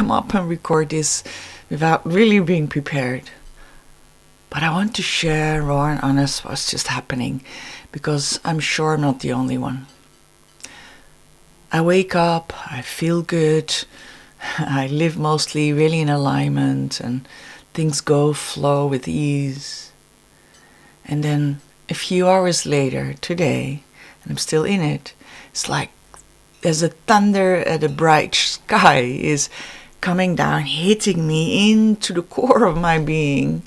come up and record this without really being prepared. But I want to share raw and honest what's just happening, because I'm sure I'm not the only one. I wake up, I feel good, I live mostly really in alignment, and things flow with ease. And then a few hours later, today, and I'm still in it, it's like there's a thunder at a bright sky is coming down, hitting me into the core of my being.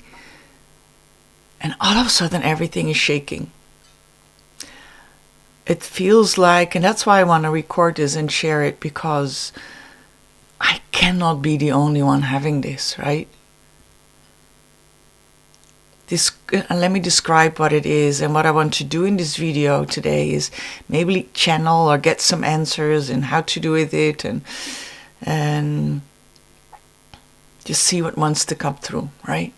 And all of a sudden everything is shaking. It feels like, and that's why I want to record this and share it, because I cannot be the only one having this, right? Let me describe what it is, and what I want to do in this video today is maybe channel or get some answers and how to do with it, and just see what wants to come through, right?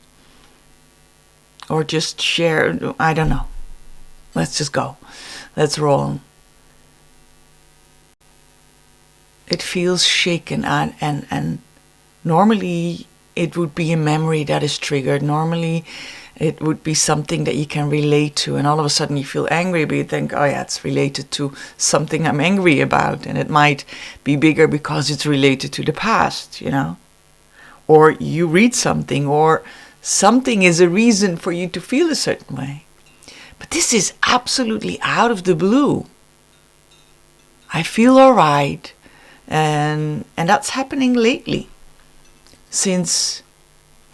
Or just share, I don't know. Let's just go. Let's roll. It feels shaken, and normally it would be a memory that is triggered. Normally it would be something that you can relate to, and all of a sudden you feel angry, but you think, oh yeah, it's related to something I'm angry about, and it might be bigger because it's related to the past, you know? Or you read something, or something is a reason for you to feel a certain way. But this is absolutely out of the blue. I feel all right, and that's happening lately. Since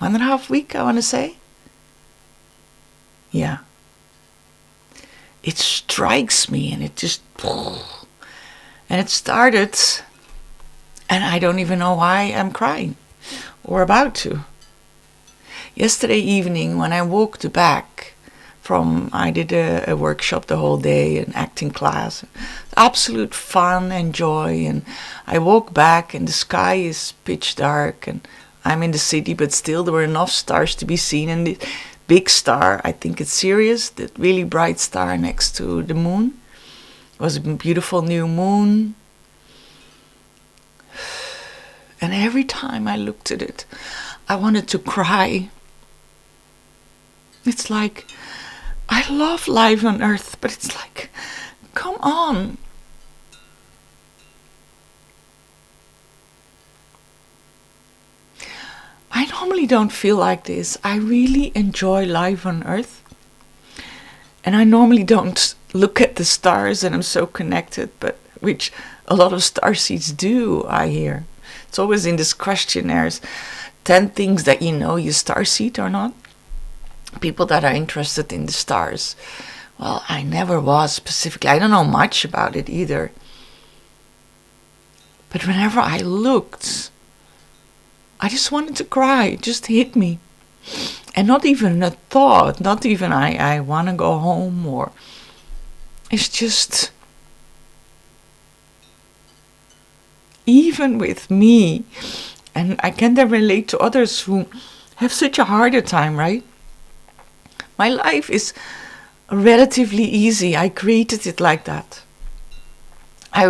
1.5 weeks, I want to say. Yeah. It strikes me, and it just... And it started, and I don't even know why I'm crying, or about to. Yesterday evening, when I walked back from... I did a workshop the whole day, an acting class. Absolute fun and joy, and I walk back, and the sky is pitch dark, and I'm in the city, but still there were enough stars to be seen, and the big star, I think it's Sirius, that really bright star next to the moon. It was a beautiful new moon. And every time I looked at it, I wanted to cry. It's like, I love life on Earth, but it's like, come on. I normally don't feel like this. I really enjoy life on Earth. And I normally don't look at the stars and I'm so connected, but which a lot of starseeds do, I hear. It's always in these questionnaires, 10 things that you know you starseed or not. People that are interested in the stars. Well, I never was specifically. I don't know much about it either. But whenever I looked, I just wanted to cry. It just hit me. And not even a thought. Not even I want to go home, or... It's just... Even with me. And I can then relate to others who have such a harder time, right? My life is relatively easy. I created it like that. I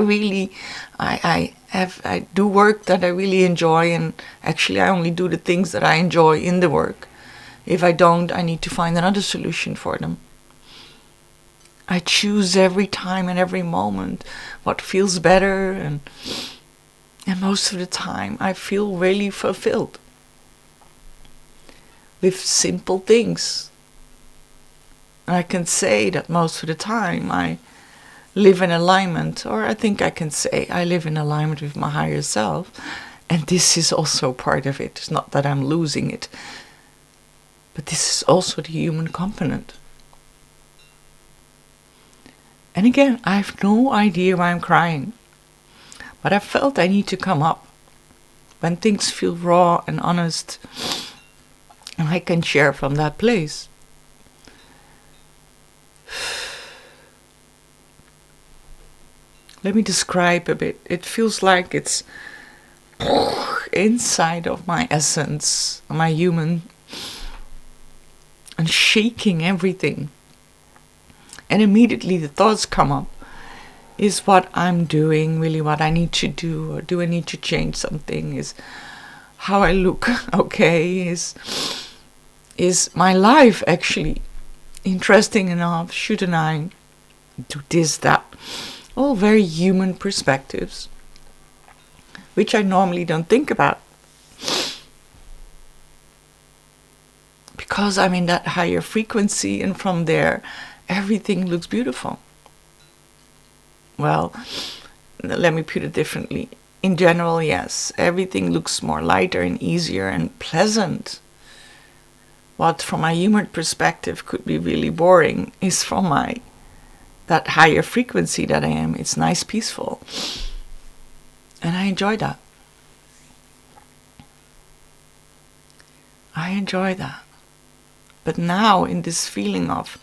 do work that I really enjoy, and actually I only do the things that I enjoy in the work. If I don't, I need to find another solution for them. I choose every time and every moment what feels better, and most of the time I feel really fulfilled with simple things. And I can say that most of the time I live in alignment, or I think I can say I live in alignment with my higher self, and this is also part of it. It's not that I'm losing it, but this is also the human component. And again, I have no idea why I'm crying, but I felt I need to come up when things feel raw and honest, and I can share from that place. Let me describe a bit. It feels like it's inside of my essence, my human, and shaking everything. And immediately the thoughts come up. Is what I'm doing really what I need to do? Or do I need to change something? Is how I look okay? Is my life actually interesting enough? Shouldn't I do this, that? All very human perspectives, which I normally don't think about, because I'm in that higher frequency, and from there everything looks beautiful. Well, let me put it differently. In general, yes, everything looks more lighter and easier and pleasant. What from a human perspective could be really boring is from that higher frequency that I am. It's nice, peaceful, and I enjoy that. I enjoy that. But now, in this feeling of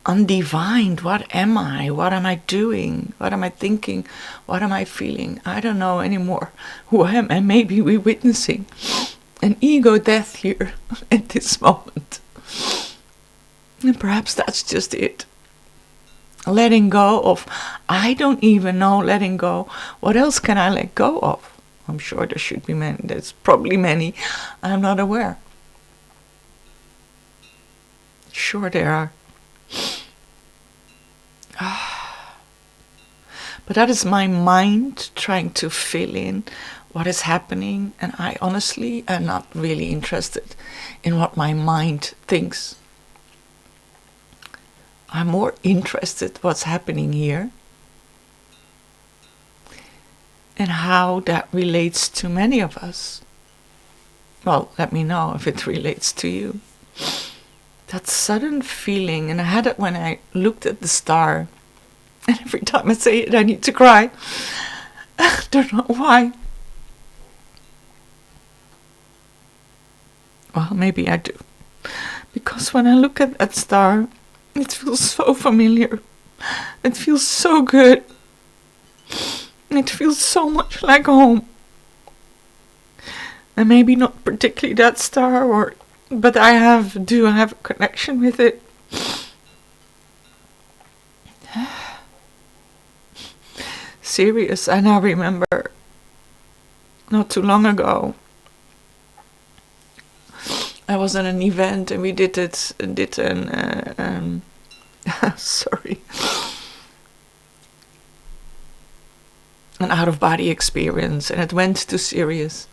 undefined, what am I? What am I doing? What am I thinking? What am I feeling? I don't know anymore who I am. And maybe we're witnessing an ego death here at this moment. And perhaps that's just it. Letting go of, I don't even know, letting go. What else can I let go of? I'm sure there should be many. There's probably many. I'm not aware. Sure there are. But that is my mind trying to fill in what is happening, and I honestly am not really interested in what my mind thinks. I'm more interested what's happening here and how that relates to many of us. Well, let me know if it relates to you. That sudden feeling, and I had it when I looked at the star, and every time I say it I need to cry. I don't know why. Well, maybe I do. Because when I look at that star, it feels so familiar. It feels so good. It feels so much like home. And maybe not particularly that star, but I have a connection with it. Sirius, I now remember, not too long ago, I was at an event and we did an sorry, an out-of-body experience, and it went to Sirius,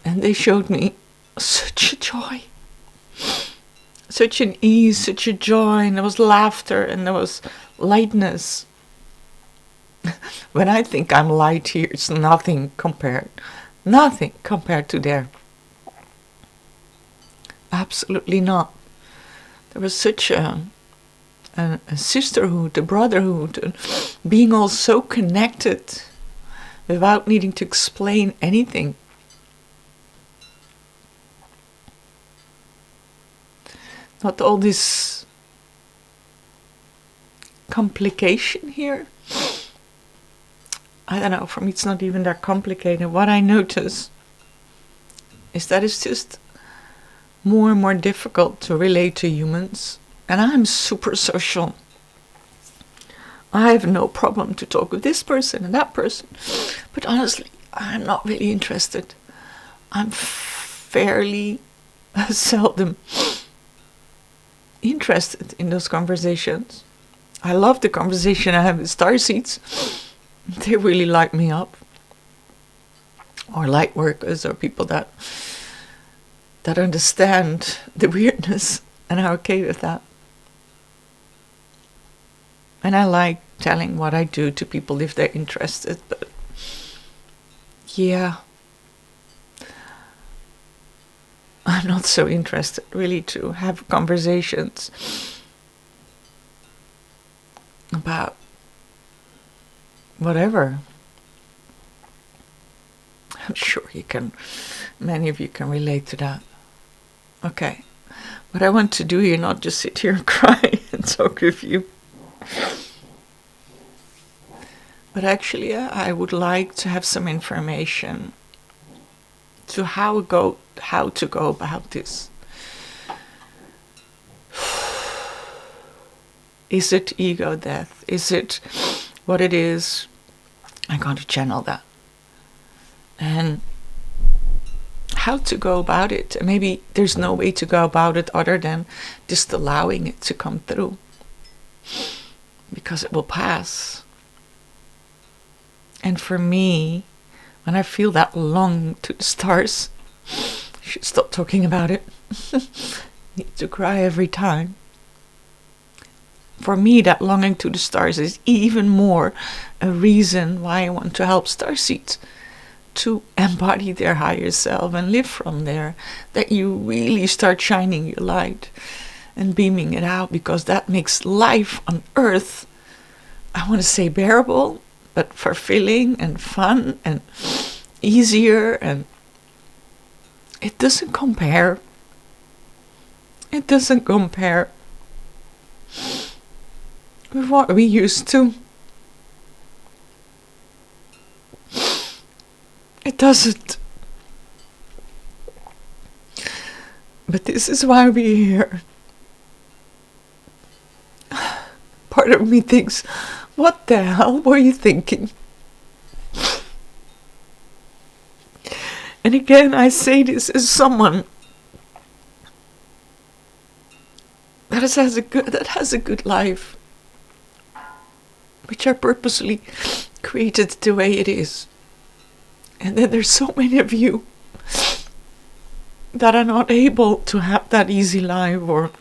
and they showed me such a joy, such an ease, such a joy, and there was laughter and there was lightness. When I think I'm light here, it's nothing compared to there. Absolutely not. There was such a sisterhood, a brotherhood, being all so connected without needing to explain anything. Not all this complication here. I don't know, for me it's not even that complicated. What I notice is that it's just more and more difficult to relate to humans. And I'm super social. I have no problem to talk with this person and that person. But honestly, I'm not really interested. I'm fairly seldom interested in those conversations. I love the conversation I have with Starseeds. They really light me up. Or light workers, or people that understand the weirdness and are okay with that. And I like telling what I do to people if they're interested, but yeah, I'm not so interested really to have conversations about whatever. I'm sure many of you can relate to that. Okay, what I want to do here, not just sit here and cry and talk with you, but actually I would like to have some information to how to go about this. Is it ego death? Is it what it is? I'm going to channel that. And how to go about it. And maybe there's no way to go about it other than just allowing it to come through, because it will pass. And for me, when I feel that long to the stars, I should stop talking about it. Need to cry every time. For me, that longing to the stars is even more a reason why I want to help starseeds to embody their higher self and live from there. That you really start shining your light and beaming it out, because that makes life on Earth, I want to say bearable, but fulfilling and fun and easier, and it doesn't compare. It doesn't compare with what we used to. It doesn't. But this is why we're here. Part of me thinks, what the hell were you thinking? And again, I say this as someone that has a good life, which I purposely created the way it is. And then there's so many of you that are not able to have that easy life, or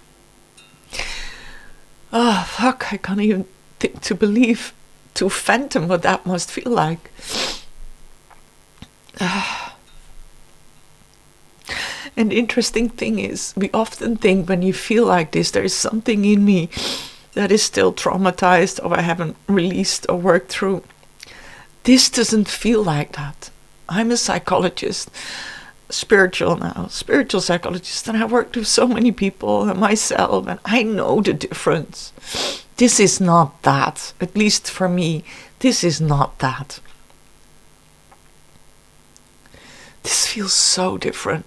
I can't even think to believe, to fathom what that must feel like. And the interesting thing is, we often think when you feel like this, there is something in me that is still traumatized, or I haven't released or worked through. This doesn't feel like that. I'm a psychologist, spiritual psychologist, and I worked with so many people and myself, and I know the difference. This is not that. At least for me, this is not that. This feels so different.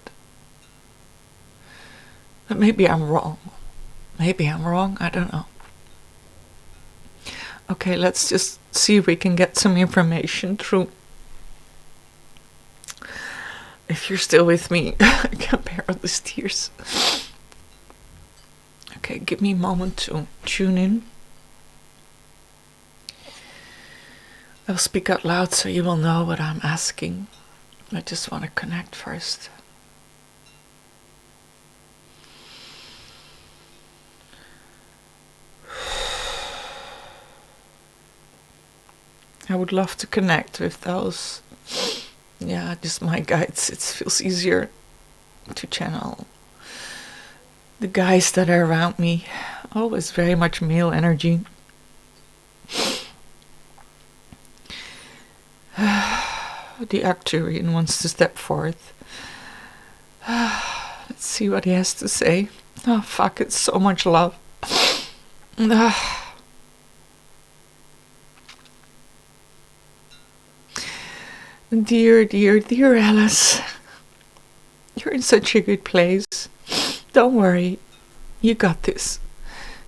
But maybe I'm wrong. I don't know. Okay, let's just see if we can get some information through. If you're still with me, I can't bear all these tears. Okay, give me a moment to tune in. I'll speak out loud so you will know what I'm asking. I just want to connect first. I would love to connect with those. Yeah, just my guides. It feels easier to channel the guys that are around me. Always very much male energy. The Arcturian wants to step forth. Let's see what he has to say. Oh, fuck, it's so much love. Dear, dear, dear Alice, you're in such a good place. Don't worry, you got this.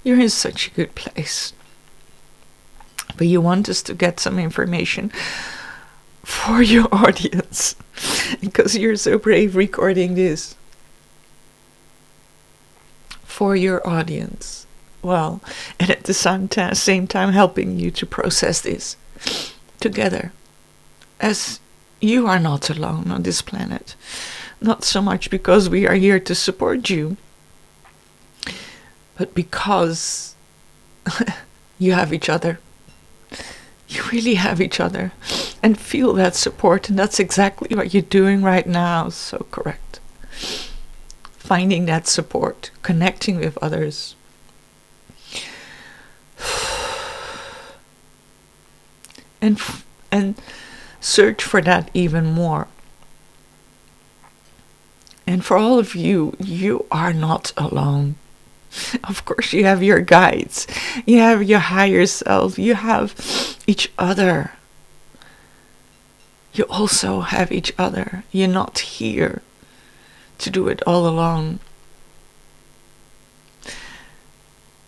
You're in such a good place. But you want us to get some information for your audience, because you're so brave recording this. For your audience. Well, and at the same time helping you to process this together. As you are not alone on this planet. Not so much because we are here to support you, but because you have each other. You really have each other. And feel that support. And that's exactly what you're doing right now. So correct. Finding that support. Connecting with others. And search for that even more. And for all of you, you are not alone. Of course, you have your guides. You have your higher self. You have each other. You also have each other. You're not here to do it all alone.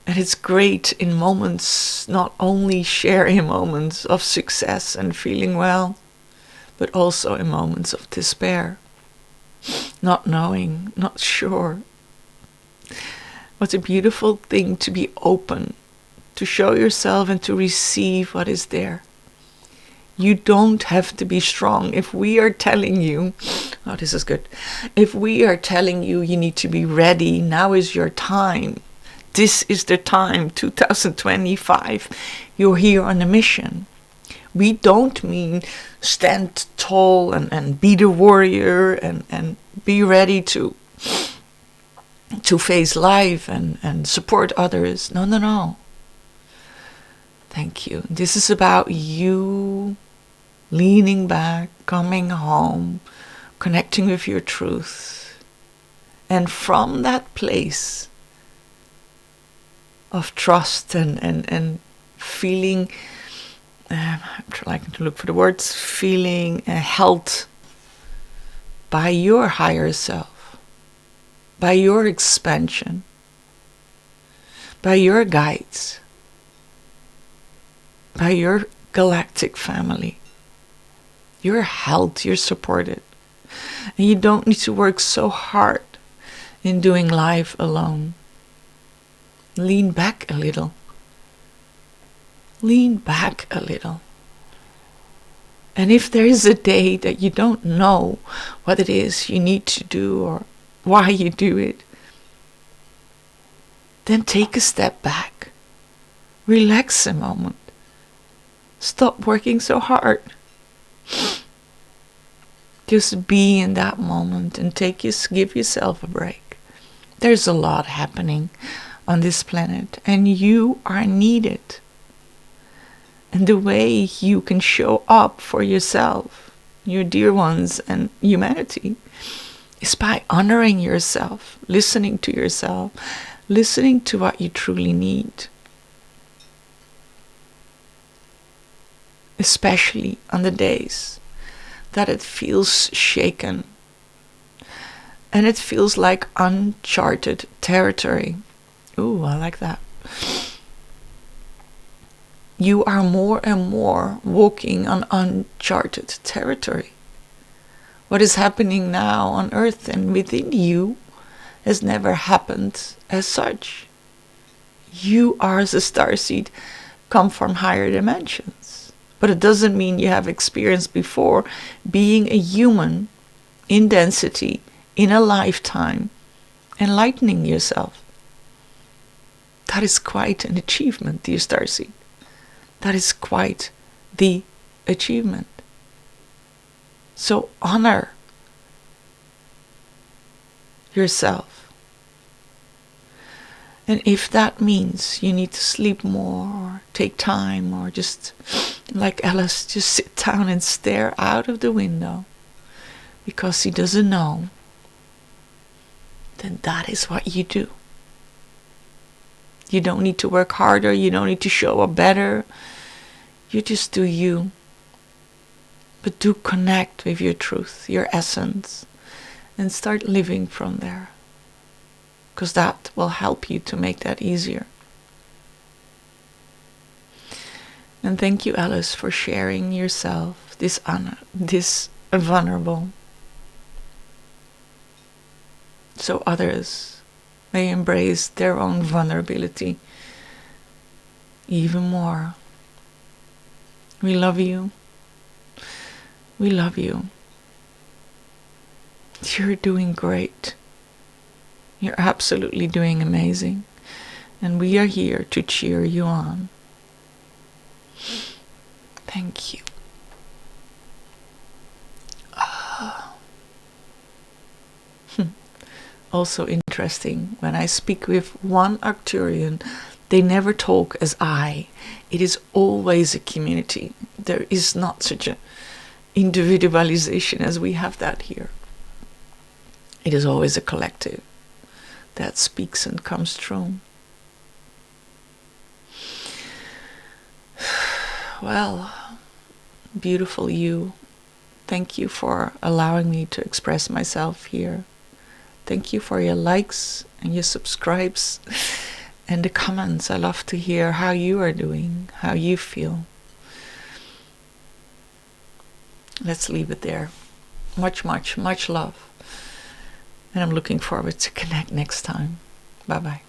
And it's great in moments, not only sharing moments of success and feeling well, but also in moments of despair. not knowing, not sure. What a beautiful thing to be open, to show yourself and to receive what is there. You don't have to be strong. If we are telling you, oh, this is good. If we are telling you you need to be ready, now is your time. This is the time, 2025. You're here on a mission. We don't mean stand tall and be the warrior and be ready to face life and support others. No, no, no. Thank you. This is about you leaning back, coming home, connecting with your truth. And from that place of trust and feeling, I'm trying to look for the words, feeling held by your higher self, by your expansion, by your guides, by your galactic family. You're held, you're supported. And you don't need to work so hard in doing life alone. Lean back a little. Lean back a little. And if there is a day that you don't know what it is you need to do or why you do it, then take a step back. Relax a moment. Stop working so hard. Just be in that moment and give yourself a break. There's a lot happening on this planet and you are needed. And the way you can show up for yourself, your dear ones, and humanity is by honoring yourself, listening to yourself, listening to what you truly need. Especially on the days that it feels shaken and it feels like uncharted territory. Ooh, I like that. You are more and more walking on uncharted territory. What is happening now on Earth and within you has never happened as such. You are as a starseed, come from higher dimensions. But it doesn't mean you have experienced before being a human in density, in a lifetime, enlightening yourself. That is quite an achievement, dear starseed. That is quite the achievement. So honor yourself. And if that means you need to sleep more or take time or just, like Alice, just sit down and stare out of the window because he doesn't know, then that is what you do. You don't need to work harder. You don't need to show up better. You just do you. But do connect with your truth, your essence, and start living from there. Because that will help you to make that easier. And thank you, Alice, for sharing yourself, this vulnerable, so others may embrace their own vulnerability even more. We love you. We love you. You're doing great. You're absolutely doing amazing. And we are here to cheer you on. Thank you. Also interesting, when I speak with one Arcturian, they never talk as I. It is always a community. There is not such an individualization as we have that here. It is always a collective that speaks and comes through. Well, beautiful you. Thank you for allowing me to express myself here. Thank you for your likes and your subscribes and the comments. I love to hear how you are doing, how you feel. Let's leave it there. Much, much, much love. And I'm looking forward to connect next time. Bye-bye.